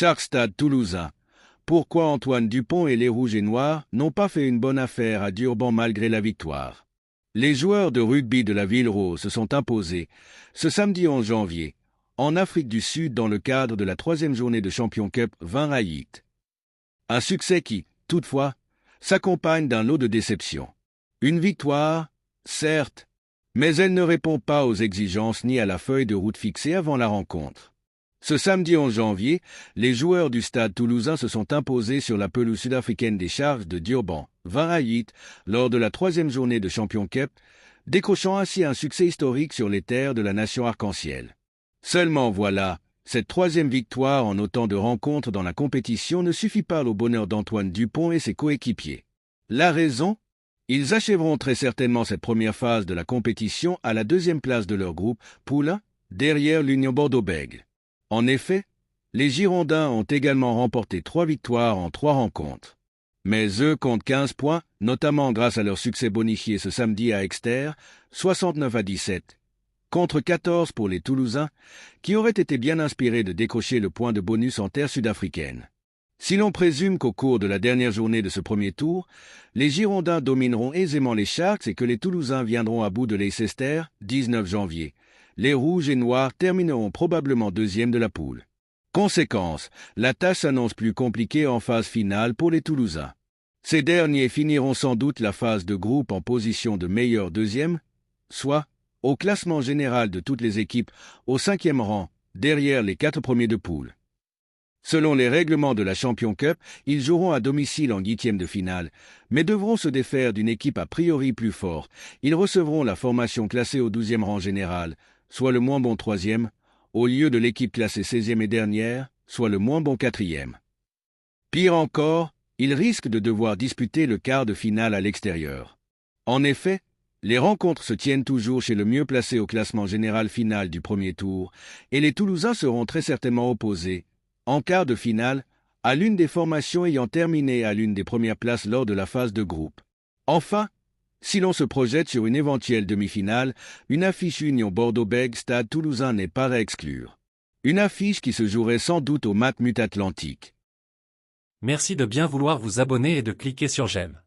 Sharks Stade Toulousain. Pourquoi Antoine Dupont et les Rouges et Noirs n'ont pas fait une bonne affaire à Durban malgré la victoire? Les joueurs de rugby de la Ville Rose se sont imposés ce samedi 11 janvier en Afrique du Sud dans le cadre de la 3e journée de Champions Cup 20 Raït. Un succès qui, toutefois, s'accompagne d'un lot de déceptions. Une victoire, certes, mais elle ne répond pas aux exigences ni à la feuille de route fixée avant la rencontre. Ce samedi 11 janvier, les joueurs du Stade toulousain se sont imposés sur la pelouse sud-africaine des Sharks de Durban, 20 Raït, lors de la 3e journée de Champions Cup, décrochant ainsi un succès historique sur les terres de la nation arc-en-ciel. Seulement voilà, cette 3e victoire en autant de rencontres dans la compétition ne suffit pas au bonheur d'Antoine Dupont et ses coéquipiers. La raison? Ils achèveront très certainement cette première phase de la compétition à la 2e place de leur groupe, poule 1, derrière l'Union Bordeaux-Bègles. En effet, les Girondins ont également remporté 3 victoires en 3 rencontres. Mais eux comptent 15 points, notamment grâce à leur succès bonifié ce samedi à Exeter, 69-17, contre 14 pour les Toulousains, qui auraient été bien inspirés de décrocher le point de bonus en terre sud-africaine. Si l'on présume qu'au cours de la dernière journée de ce premier tour, les Girondins domineront aisément les Sharks et que les Toulousains viendront à bout de Leicester, 19 janvier, les Rouges et Noirs termineront probablement 2e de la poule. Conséquence, la tâche s'annonce plus compliquée en phase finale pour les Toulousains. Ces derniers finiront sans doute la phase de groupe en position de meilleur 2e, soit, au classement général de toutes les équipes, au 5e rang, derrière les 4 premiers de poule. Selon les règlements de la Champions Cup, ils joueront à domicile en 8e de finale, mais devront se défaire d'une équipe a priori plus forte. Ils recevront la formation classée au 12e rang général, soit le moins bon 3e, au lieu de l'équipe classée 16e et dernière, soit le moins bon 4e. Pire encore, ils risquent de devoir disputer le quart de finale à l'extérieur. En effet, les rencontres se tiennent toujours chez le mieux placé au classement général final du premier tour, et les Toulousains seront très certainement opposés, en quart de finale, à l'une des formations ayant terminé à l'une des premières places lors de la phase de groupe. Enfin, si l'on se projette sur une éventuelle demi-finale, une affiche Union Bordeaux-Bègles Stade Toulousain n'est pas à exclure. Une affiche qui se jouerait sans doute au Matmut Atlantique. Merci de bien vouloir vous abonner et de cliquer sur j'aime.